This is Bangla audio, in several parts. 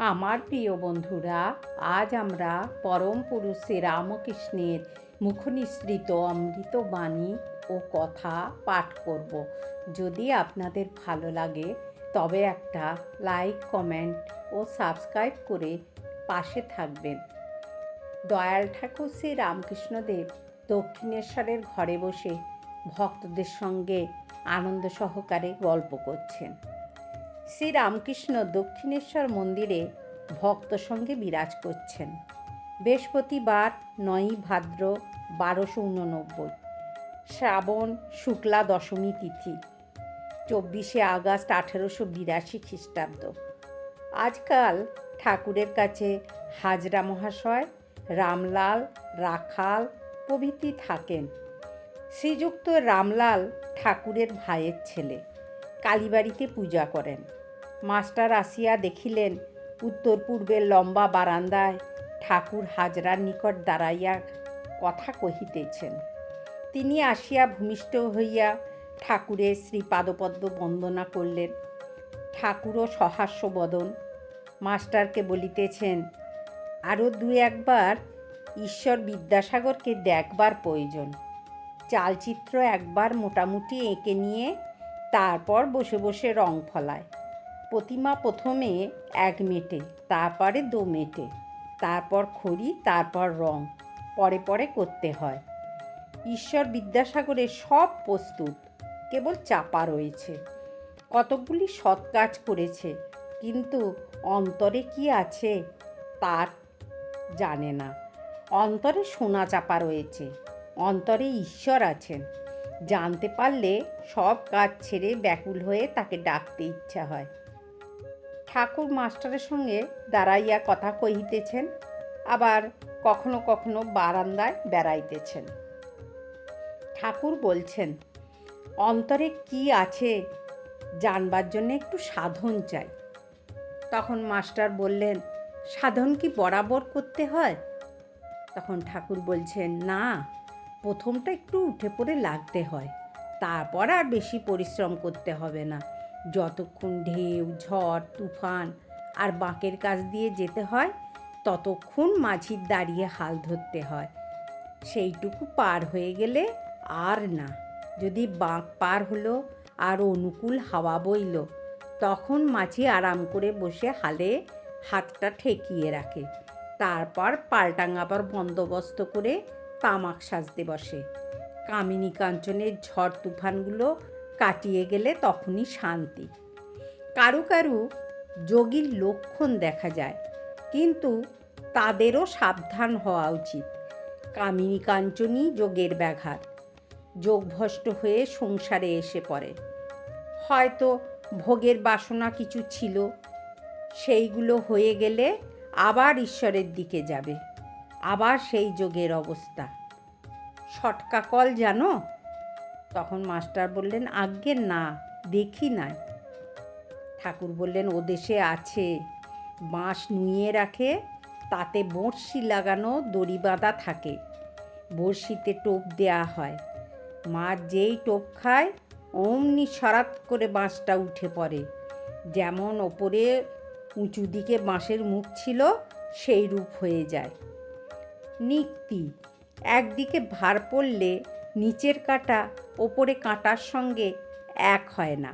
আমার প্রিয় বন্ধুরা, আজ আমরা পরম পুরুষ শ্রীরামকৃষ্ণের মুখনিসৃত অমৃত বাণী ও কথা পাঠ করব। যদি আপনাদের ভালো লাগে তবে একটা লাইক, কমেন্ট ও সাবস্ক্রাইব করে পাশে থাকবেন। দয়াল ঠাকুর শ্রী রামকৃষ্ণদেব দক্ষিণেশ্বরের ঘরে বসে ভক্তদের সঙ্গে আনন্দ সহকারে গল্প করছেন। শ্রীরামকৃষ্ণ দক্ষিণেশ্বর মন্দিরে ভক্ত সঙ্গে বিরাজ করছেন। বৃহস্পতিবার 9ই ভাদ্র 1289, শ্রাবণ শুক্লা দশমী তিথি, 24শে আগস্ট 1882 খ্রিস্টাব্দ। আজকাল ঠাকুরের কাছে হাজরা মহাশয়, রামলাল, রাখাল প্রভৃতি থাকেন। শ্রীযুক্ত রামলাল ঠাকুরের ভাইয়ের ছেলে, কালীবাড়িতে পূজা করেন। মাস্টার আসিয়া দেখিলেন উত্তর পূর্বের লম্বা বারান্দায় ঠাকুর হাজরার নিকট দাঁড়াইয়া কথা কহিতেছেন। তিনি আসিয়া ভূমিষ্ঠ হইয়া ঠাকুরের শ্রীপাদপদ্ম বন্দনা করলেন। ঠাকুরও সহাস্য বদন। মাস্টারকে বলিতেছেন, আরও দু একবার ঈশ্বর বিদ্যাসাগরকে দেখবার প্রয়োজন। চালচিত্র একবার মোটামুটি এঁকে নিয়ে তারপর বসে বসে রং ফলায়। প্রতিমা প্রথমে 1 মেটে, তারপরে 2 মেটে, তারপর খড়ি, তারপর রং, পরে পরে করতে হয়। ঈশ্বর বিদ্যাসাগরের সব প্রস্তুত, কেবল চাপা রয়েছে। কতকগুলি সৎ কাজ করেছে, কিন্তু অন্তরে কি আছে তার জানে না। অন্তরে সোনা চাপা রয়েছে, অন্তরে ঈশ্বর আছেন। জানতে পারলে সব কাজ ছেড়ে ব্যাকুল হয়ে তাকে ডাকতে ইচ্ছা হয়। ঠাকুর মাস্টারের সঙ্গে দাঁড়াইয়া কথা কহিতেছেন, আবার কখনো কখনো বারান্দায় বেড়াইতেছেন। ঠাকুর বলছেন, অন্তরে কি আছে জানবার জন্য একটু সাধন চাই। তখন মাস্টার বললেন, সাধন কি বরাবর করতে হয়? তখন ঠাকুর বলছেন, না, প্রথমটা একটু উঠে পড়ে লাগতে হয়, তারপর আর বেশি পরিশ্রম করতে হবে না। যতক্ষণ ঢেউ, ঝড়, তুফান আর বাঁকের কাছ দিয়ে যেতে হয়, ততক্ষণ মাঝির দাঁড়িয়ে হাল ধরতে হয়। সেইটুকু পার হয়ে গেলে আর না। যদি বাঁক পার হলো আর অনুকূল হাওয়া বইল, তখন মাঝি আরাম করে বসে হালে হাতটা ঠেকিয়ে রাখে। তারপর পালটাঙাবার বন্দোবস্ত করে তামাক সাজতে বসে। কামিনী কাঞ্চনের ঝড় তুফানগুলো কাটিয়ে গেলে তখনই শান্তি। কারু কারু যোগীর লক্ষণ দেখা যায়, কিন্তু তাদেরও সাবধান হওয়া উচিত। কামিনী কাঞ্চনই যোগের ব্যাঘাত। যোগভ্রষ্ট হয়ে সংসারে এসে পড়ে। হয়তো ভোগের বাসনা কিছু ছিল, সেইগুলো হয়ে গেলে আবার ঈশ্বরের দিকে যাবে, আবার সেই যোগের অবস্থা। সটকা কল জানো? তখন মাস্টার বললেন, আজ্ঞে না, দেখি নাই। ঠাকুর বললেন, ও দেশে আছে। বাঁশ নুইয়ে রাখে, তাতে বড়শি লাগানো দড়ি বাঁধা থাকে। বড়শিতে টোপ দেয়া হয়। মাছ যেই টোপ খায় অমনি সরাত করে বাঁশটা উঠে পড়ে। যেমন ওপরে উঁচু দিকে বাঁশের মুখ ছিল, সেই রূপ হয়ে যায়। নিক্তি, একদিকে ভার পড়লে নিচের কাঁটা ওপরে কাঁটার সঙ্গে এক হয় না।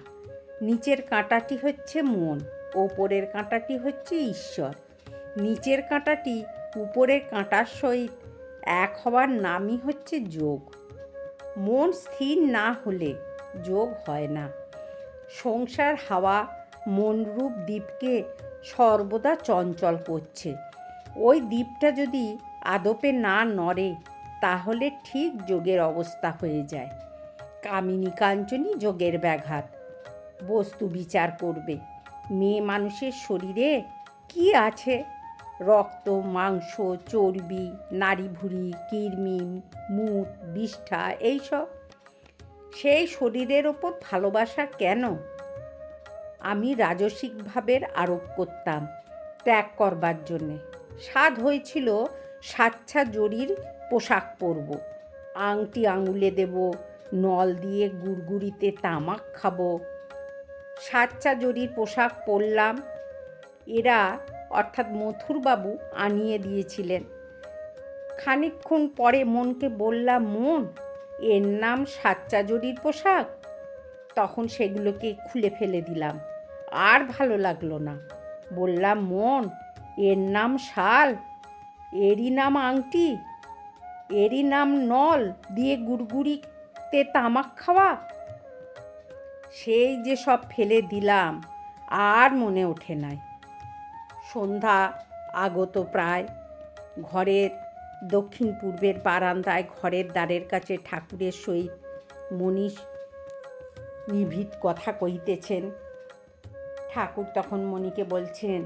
নিচের কাঁটাটি হচ্ছে মন, ওপরের কাঁটাটি হচ্ছে ঈশ্বর। নিচের কাঁটাটি উপরের কাঁটার সহিত এক হওয়ার নামই হচ্ছে যোগ। মন স্থির না হলে যোগ হয় না। সংসার হাওয়া মনরূপ দ্বীপকে সর্বদা চঞ্চল করছে। ওই দ্বীপটা যদি আদপে না নড়ে, তাহলে ঠিক যোগের অবস্থা হয়ে যায়। কামিনী কাঞ্চনই যোগের ব্যাঘাত। বস্তু বিচার করবে। মেয়ে মানুষের শরীরে কি আছে? রক্ত, মাংস, চর্বি, নাড়ি ভুঁড়ি, কৃমি, মুত, বিষ্ঠা, এইসব। সেই শরীরের ওপর ভালোবাসা কেন? আমি রাজসিক ভাবের আরোপ করতাম ত্যাগ করবার জন্যে। সাধ হয়েছিল সাচ্ছা জরির পোশাক পরব, আংটি আঙুলে দেব, নল দিয়ে গুড়গুড়িতে তামাক খাবো। সাচ্চা জরির পোশাক পরলাম। এরা অর্থাৎ মথুরবাবু আনিয়ে দিয়েছিলেন। খানিকক্ষণ পরে মনকে বললাম, মন, এর নাম সাচ্চাজরির পোশাক? তখন সেগুলোকে খুলে ফেলে দিলাম, আর ভালো লাগলো না। বললাম, মন, এর নাম শাল, এরই নাম আংটি, এরই নাম নল দিয়ে গুড়গুড়িতে তামাক খাওয়া। সেই যে সব ফেলে দিলাম, আর মনে ওঠে নাই। সন্ধ্যা আগত প্রায়। ঘরের দক্ষিণ পূর্বের বারান্দায় ঘরের দ্বারের কাছে ঠাকুরের সহিত মনীষ নিভৃত কথা কহিতেছেন। ঠাকুর তখন মণিকে বলছেন,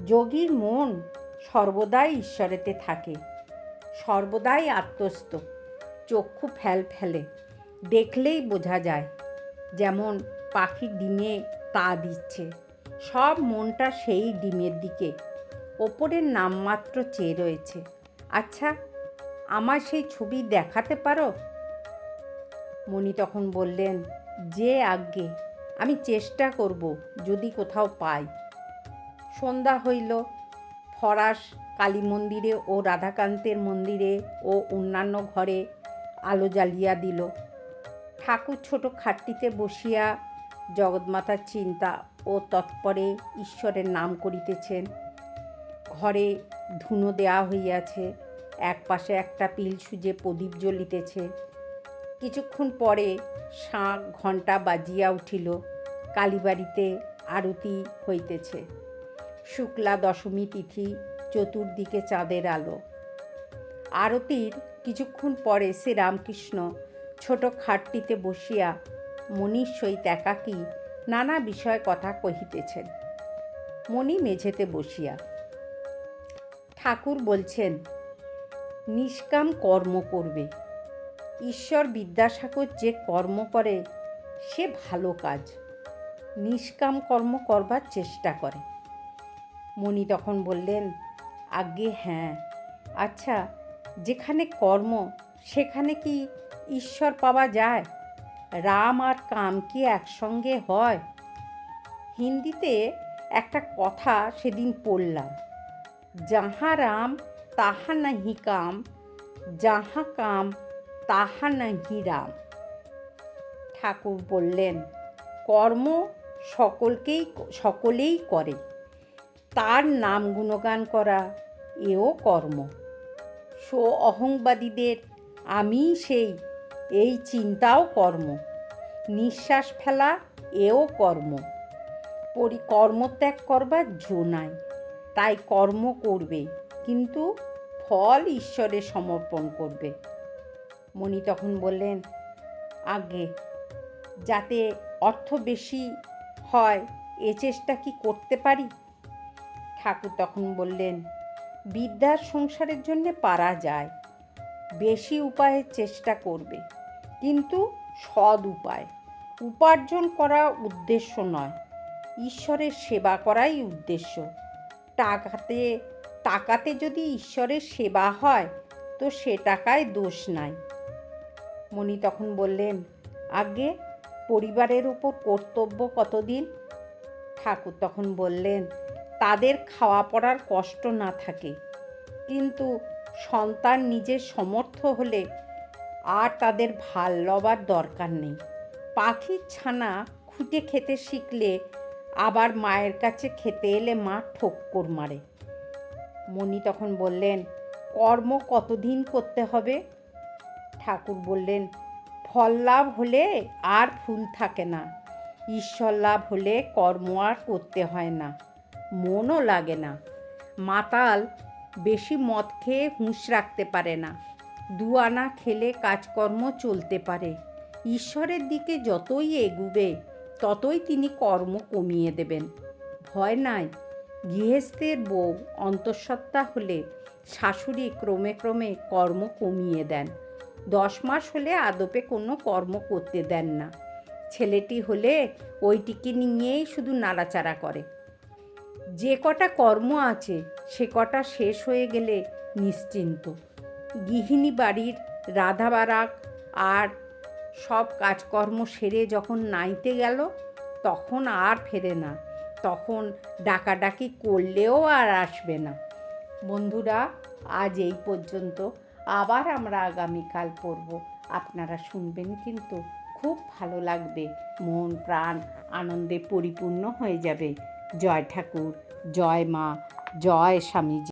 যোগীর মন সর্বদাই ঈশ্বরেতে থাকে, সর্বদাই আত্মস্থ, চক্ষু ফেলে দেখলেই বোঝা যায়, যেমন পাখির ডিমে তা দিচ্ছে, সব মনটা সেই ডিমের দিকে, ওপরের নামমাত্র চেয়ে রয়েছে। আচ্ছা, আমার সেই ছবি দেখাতে পারো? মণি তখন বললেন, যে আজ্ঞে, আমি চেষ্টা করব যদি কোথাও পাই। সন্ধ্যা হইল। ফরাস কালী মন্দিরে ও রাধাকান্তের মন্দিরে ও অন্যান্য ঘরে আলো জ্বালিয়া দিল। ঠাকুর ছোট খাটটিতে বসিয়া জগৎমাতার চিন্তা ও তৎপরে ঈশ্বরের নাম করিতেছেন। ঘরে ধুনো দেওয়া হইয়াছে, এক পাশে একটা পিল সুজে প্রদীপ জ্বলিতেছে। কিছুক্ষণ পরে শাঁখ ঘণ্টা বাজিয়া উঠিল। কালীবাড়িতে আরতি হইতেছে। শুক্লা দশমী তিথি, চতুর্দিকে চাঁদের আলো। আরতির কিছুক্ষণ পরে শ্রীরামকৃষ্ণ ছোট খাটটিতে বসিয়া মণির সহিত একাকী নানা বিষয়ে কথা কহিতেছেন। মণি মেঝেতে বসিয়া। ঠাকুর বলছেন, নিষ্কাম কর্ম করবে। ঈশ্বর বিদ্যাসাগর যে কর্ম করে সে ভালো কাজ, নিষ্কাম কর্ম করবার চেষ্টা করে। মণি তখন বললেন, আজ্ঞে হ্যাঁ। আচ্ছা, যেখানে কর্ম সেখানে কি ঈশ্বর পাওয়া যায়? রাম আর কাম কি একসঙ্গে হয়? হিন্দিতে একটা কথা সেদিন পড়লাম, যাহা রাম তাহা নাহি কাম, যাহা কাম তাহা নাহি রাম। ঠাকুর বললেন, কর্ম সকলেই করে, তার নাম গুণগান করা এও কর্ম। অহংবাদীদের আমি সেই, এই চিন্তাও কর্ম। নিঃশ্বাস ফেলা এও কর্ম। কর্মত্যাগ করবার জো নাই, তাই কর্ম করবে, কিন্তু ফল ঈশ্বরে সমর্পণ করবে। মণি তখন বললেন, আজ্ঞে, যাতে অর্থ বেশি হয় এ চেষ্টা কি করতে পারি? ঠাকুর তখন বললেন, বিদ্যার সংসারের জন্যে পারা যায়, বেশি উপায়ের চেষ্টা করবে, কিন্তু সৎ উপায়। উপার্জন করা উদ্দেশ্য নয়, ঈশ্বরের সেবা করাই উদ্দেশ্য। টাকাতে যদি ঈশ্বরের সেবা হয় তো সে টাকায় দোষ নাই। মণি তখন বললেন, আজ্ঞে, পরিবারের উপর কর্তব্য কতদিন? ঠাকুর তখন বললেন, তাদের খাওয়া পড়ার কষ্ট না থাকে, কিন্তু সন্তান নিজের সমর্থ হলে আর তাদের ভাল লবার দরকার নেই। পাখির ছানা খুঁটে খেতে শিখলে আবার মায়ের কাছে খেতে এলে মা ঠোক্কর মারে। মণি তখন বললেন, কর্ম কতদিন করতে হবে? ঠাকুর বললেন, ফল লাভ হলে আর ফুল থাকে না, ঈশ্বর লাভ হলে কর্ম আর করতে হয় না, মনও লাগে না। মাতাল বেশি মদ খেয়ে হুঁশ রাখতে পারে না, 2 আনা খেলে কাজকর্ম চলতে পারে। ঈশ্বরের দিকে যতই এগুবে ততই তিনি কর্ম কমিয়ে দেবেন, ভয় নাই। গৃহস্থের বউ অন্তঃসত্ত্বা হলে শাশুড়ি ক্রমে ক্রমে কর্ম কমিয়ে দেন। 10 মাস হলে আদপে কোনো কর্ম করতে দেন না। ছেলেটি হলে ওইটিকে নিয়েই শুধু নাড়াচাড়া করে। যে কটা কর্ম আছে সে কটা শেষ হয়ে গেলে নিশ্চিন্ত। গৃহিণী বাড়ির রাধা বারাক আর সব কাজকর্ম সেরে যখন নাইতে গেল তখন আর ফেরে না, তখন ডাকাডাকি করলেও আর আসবে না। বন্ধুরা, আজ এই পর্যন্ত। আবার আমরা আগামীকাল পড়ব। আপনারা শুনবেন, কিন্তু খুব ভালো লাগবে, মন প্রাণ আনন্দে পরিপূর্ণ হয়ে যাবে। জয় ঠাকুর, জয় মা, জয় স্বামীজি।